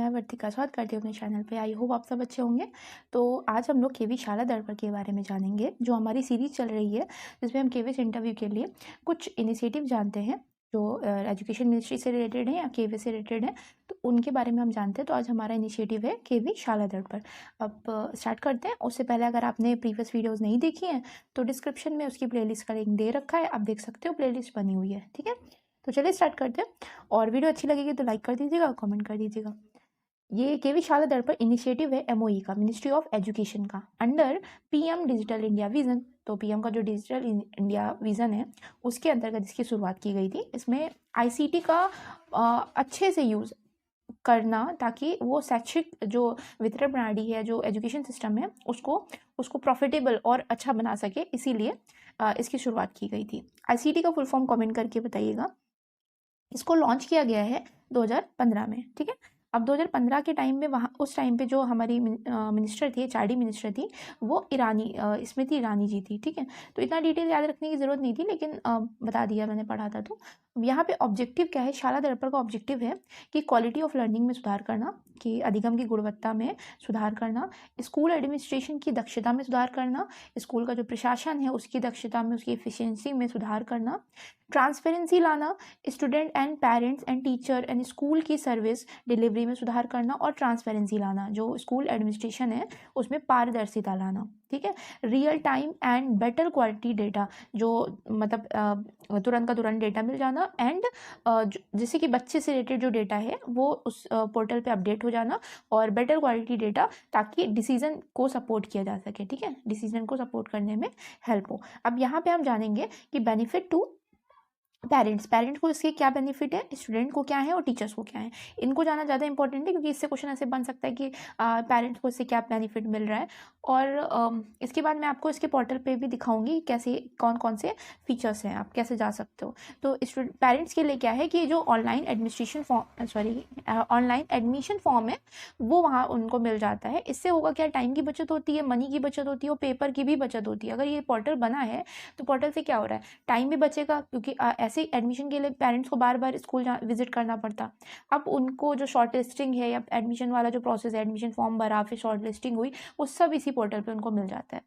मैं वर्तिका स्वागत करती हूँ अपने चैनल पे। आई होप आप सब अच्छे होंगे। तो आज हम लोग केवी शाला दर्पण के बारे में जानेंगे, जो हमारी सीरीज़ चल रही है जिसमें हम केवी इंटरव्यू के लिए कुछ इनिशिएटिव जानते हैं जो एजुकेशन मिनिस्ट्री से रिलेटेड है या केवी से रिलेटेड है, तो उनके बारे में हम जानते हैं। तो आज हमारा इनिशिएटिव है केवी शाला दर्पण। अब स्टार्ट करते हैं। उससे पहले अगर आपने प्रीवियस वीडियोज़ नहीं देखी हैं तो डिस्क्रिप्शन में उसकी प्लेलिस्ट का लिंक दे रखा है, आप देख सकते हो, प्लेलिस्ट बनी हुई है। ठीक है, तो चलिए स्टार्ट करते हैं। और वीडियो अच्छी लगेगी तो लाइक कर दीजिएगा, कमेंट कर दीजिएगा। ये केवी शाला दर्पण इनिशिएटिव है एमओई का, मिनिस्ट्री ऑफ एजुकेशन का, under PM digital India vision. तो पीएम का जो डिजिटल इंडिया विजन है उसके अंतर्गत इसकी शुरुआत की गई थी। इसमें आईसीटी का अच्छे से यूज़ करना, ताकि वो शैक्षिक जो वितरण प्रणाली है, जो एजुकेशन सिस्टम है, उसको प्रॉफिटेबल और अच्छा बना सके, इसीलिए इसकी शुरुआत की गई थी। आईसीटी का फुल फॉर्म कमेंट करके बताइएगा। इसको लॉन्च किया गया है 2015 में। ठीक है, अब 2015 के टाइम में वहाँ उस टाइम पे जो हमारी मिनिस्टर थी, एचआरडी मिनिस्टर थी, वो स्मृति ईरानी जी थी। ठीक है, तो इतना डिटेल याद रखने की ज़रूरत नहीं थी, लेकिन बता दिया, मैंने पढ़ा था। तो यहाँ पे ऑब्जेक्टिव क्या है, शाला दर्पण का ऑब्जेक्टिव है कि क्वालिटी ऑफ लर्निंग में सुधार करना, कि अधिगम की गुणवत्ता में सुधार करना, स्कूल एडमिनिस्ट्रेशन की दक्षता में सुधार करना, स्कूल का जो प्रशासन है उसकी दक्षता में, उसकी एफिशिएंसी में सुधार करना, ट्रांसपेरेंसी लाना, student and parents and teacher and school की सर्विस डिलीवरी में सुधार करना, और ट्रांसपेरेंसी लाना, जो स्कूल एडमिनिस्ट्रेशन है उसमें पारदर्शिता लाना। ठीक है, real time and better quality data, जो मतलब तुरंत का तुरंत डेटा मिल जाना, एंड जैसे कि बच्चे से रिलेटेड जो डेटा है वो उस पोर्टल पे अपडेट हो जाना, और बेटर क्वालिटी डेटा, ताकि डिसीजन को सपोर्ट किया जा सके। ठीक है, डिसीजन को सपोर्ट करने में हेल्प हो। अब यहाँ पे हम जानेंगे कि बेनिफिट टू पेरेंट्स को इसके क्या बेनिफिट है, स्टूडेंट को क्या है और टीचर्स को क्या है, इनको जानना ज़्यादा इंपॉर्टेंट है, क्योंकि इससे क्वेश्चन ऐसे बन सकता है कि पेरेंट्स को इससे क्या बेनिफिट मिल रहा है। और इसके बाद मैं आपको इसके पोर्टल पे भी दिखाऊंगी कैसे, कौन कौन से फीचर्स हैं, आप कैसे जा सकते हो। तो पेरेंट्स के लिए क्या है कि जो ऑनलाइन एडमिशन फॉर्म है वो वहाँ उनको मिल जाता है। इससे होगा क्या, टाइम की बचत होती है, मनी की बचत होती है, और पेपर की भी बचत होती है। अगर ये पोर्टल बना है तो पोर्टल से क्या हो रहा है, टाइम भी बचेगा, क्योंकि ऐसे एडमिशन के लिए पेरेंट्स को बार बार स्कूल विजिट करना पड़ता। अब उनको जो शॉर्ट लिस्टिंग है या एडमिशन वाला जो प्रोसेस है, एडमिशन फॉर्म भरा, फिर शॉर्ट लिस्टिंग हुई, वो सब इसी पोर्टल पे उनको मिल जाता है।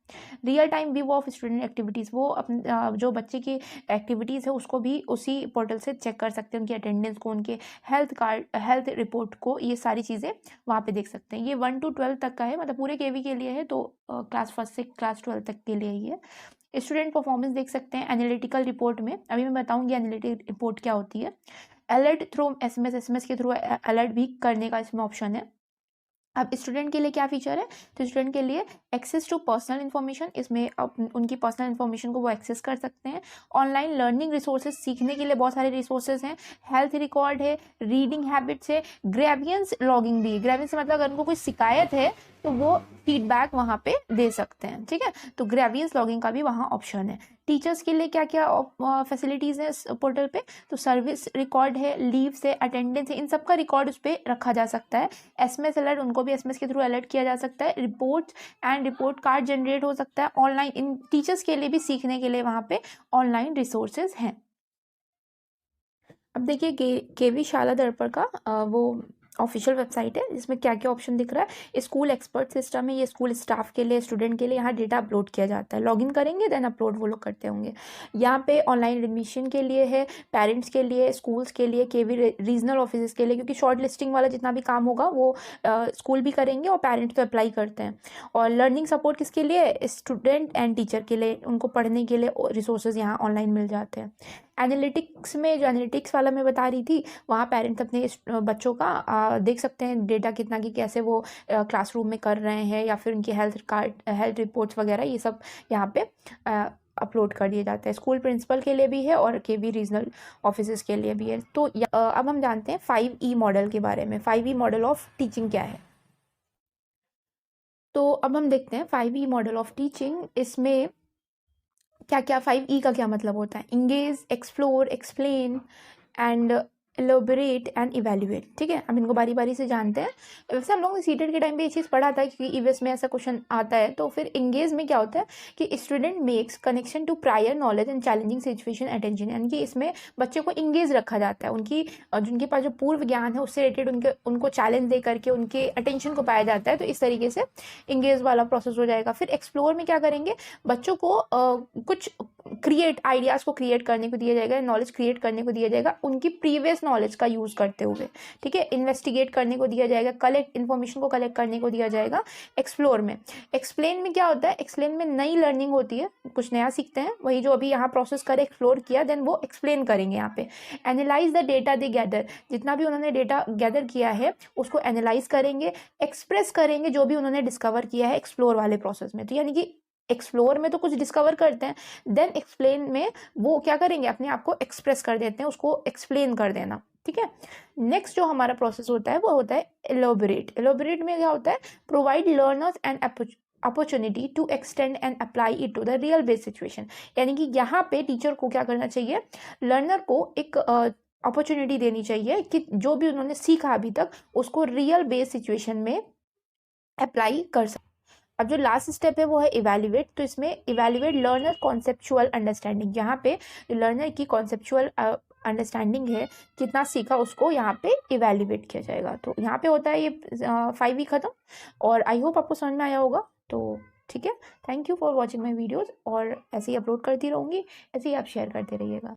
Real time view of student activities, वो अपने जो बच्चे की एक्टिविटीज़ है उसको भी उसी पोर्टल से चेक कर सकते हैं, उनकी अटेंडेंस को, उनके हेल्थ रिपोर्ट को, ये सारी चीज़ें वहाँ पे देख सकते हैं। ये 1 to 12 तक का है, मतलब पूरे केवी के लिए है, तो क्लास 1 से क्लास 12 तक के लिए ही है। स्टूडेंट परफॉर्मेंस देख सकते हैं एनालिटिकल रिपोर्ट में। अभी मैं बताऊंगी एनालिटिकल रिपोर्ट क्या होती है। अलर्ट थ्रू एसएमएस के थ्रू अलर्ट भी करने का इसमें ऑप्शन है। अब स्टूडेंट के लिए क्या फीचर है, तो स्टूडेंट के लिए एक्सेस टू पर्सनल इन्फॉर्मेशन, इसमें उनकी पर्सनल इन्फॉर्मेशन को वो एक्सेस कर सकते हैं। ऑनलाइन लर्निंग रिसोर्सेज, सीखने के लिए बहुत सारे रिसोर्सेज हैं। हेल्थ रिकॉर्ड है, रीडिंग हैबिट्स है, ग्रेवियंस लॉगिंग भी है। ग्रेवियंस मतलब अगर उनको कोई शिकायत है तो वो फीडबैक वहाँ पे दे सकते हैं। ठीक है, तो ग्रेवियंस लॉगिंग का भी वहाँ ऑप्शन है। टीचर्स के लिए क्या क्या फैसिलिटीज़ हैं इस पोर्टल पे, तो सर्विस रिकॉर्ड है, लीव से, अटेंडेंस है, इन सब का रिकॉर्ड उस पर रखा जा सकता है। एसएमएस अलर्ट, उनको भी एसएमएस के थ्रू अलर्ट किया जा सकता है। Report and report card generate हो सकता है ऑनलाइन। इन टीचर्स के लिए भी सीखने के लिए वहाँ पे ऑनलाइन रिसोर्सेज हैं। अब देखिए केवी शाला दर्पण का वो ऑफिशियल वेबसाइट है, जिसमें क्या क्या ऑप्शन दिख रहा है। स्कूल एक्सपर्ट सिस्टम है, ये स्कूल स्टाफ के लिए, स्टूडेंट के लिए यहाँ डेटा अपलोड किया जाता है। लॉगिन करेंगे देन अपलोड वो लोग करते होंगे। यहाँ पे ऑनलाइन एडमिशन के लिए है, पेरेंट्स के लिए, स्कूल्स के लिए, केवी रीजनल ऑफिस के लिए, क्योंकि शॉर्ट लिस्टिंग वाला जितना भी काम होगा वो स्कूल भी करेंगे और पेरेंट्स तो अप्लाई करते हैं। और लर्निंग सपोर्ट किसके लिए, स्टूडेंट एंड टीचर के लिए, उनको पढ़ने के लिए रिसोर्सेज यहाँ ऑनलाइन मिल जाते हैं। एनालिटिक्स में, जो एनालिटिक्स वाला मैं बता रही थी, वहाँ पेरेंट्स अपने बच्चों का देख सकते हैं डेटा कितना, कि कैसे वो क्लासरूम में कर रहे हैं, या फिर उनकी हेल्थ रिपोर्ट्स वगैरह, ये सब यहाँ पे अपलोड कर दिए जाते हैं। स्कूल प्रिंसिपल के लिए भी है और केवी रीजनल ऑफिस के लिए भी है। तो अब हम जानते हैं 5E मॉडल के बारे में। 5E मॉडल ऑफ टीचिंग क्या है, तो अब हम देखते हैं 5E मॉडल ऑफ टीचिंग। इसमें क्या क्या, 5E का क्या मतलब होता है, engage, explore, explain and elaborate and evaluate. ठीक है, अब इनको बारी बारी से जानते हैं। वैसे हम लोग ने सीटेट के टाइम पे ये चीज़ पढ़ा था कि ईवीएस में ऐसा क्वेश्चन आता है। तो फिर इंगेज में क्या होता है कि student makes connection to prior knowledge and challenging situation attention, यानी कि इसमें बच्चे को इंगेज रखा जाता है, जिनके पास जो पूर्व ज्ञान है उससे रिलेटेड उनको चैलेंज दे करके उनके अटेंशन को पाया जाता है। तो इस तरीके से इंगेज वाला प्रोसेस हो जाएगा। फिर एक्सप्लोर में क्या करेंगे, बच्चों को कुछ आइडियाज़ को क्रिएट करने को दिया जाएगा, नॉलेज क्रिएट करने को दिया जाएगा उनकी प्रीवियस नॉलेज का यूज़ करते हुए। ठीक है, इन्वेस्टिगेट करने को दिया जाएगा, इन्फॉर्मेशन को कलेक्ट करने को दिया जाएगा एक्सप्लोर में। एक्सप्लेन में क्या होता है, एक्सप्लेन में नई लर्निंग होती है, कुछ नया सीखते हैं, वही जो अभी यहाँ प्रोसेस करे एक्सप्लोर किया, देन वो एक्सप्लेन करेंगे यहाँ पे। Analyse the data they gather, जितना भी उन्होंने डेटा गैदर किया है उसको एनालाइज करेंगे, एक्सप्रेस करेंगे जो भी उन्होंने डिस्कवर किया है एक्सप्लोर वाले प्रोसेस में। तो यानी कि एक्सप्लोर में तो कुछ डिस्कवर करते हैं, देन एक्सप्लेन में वो क्या करेंगे, अपने आप को एक्सप्रेस कर देते हैं, उसको एक्सप्लेन कर देना। ठीक है, नेक्स्ट जो हमारा प्रोसेस होता है वो होता है एलोबरेट। एलोबरेट में क्या होता है, provide learners and opportunity to extend and apply it to the real based situation. यानी कि यहाँ पे टीचर को क्या करना चाहिए, लर्नर को एक अपॉर्चुनिटी देनी चाहिए कि जो भी उन्होंने सीखा अभी तक उसको रियल बेस्ड सिचुएशन में अप्लाई कर सकते। अब जो लास्ट स्टेप है वो है इवैल्यूएट। तो इसमें इवैल्यूएट लर्नर कॉन्सेप्चुअल अंडरस्टैंडिंग, यहाँ पे लर्नर की कॉन्सेप्चुअल अंडरस्टैंडिंग है, कितना सीखा उसको यहाँ पे इवैल्यूएट किया जाएगा। तो यहाँ पे होता है ये 5 वीक खत्म, और आई होप आपको समझ में आया होगा। तो ठीक है, thank you for watching my videos, और ऐसे ही अपलोड करती रहूँगी, ऐसे ही आप शेयर करते रहिएगा।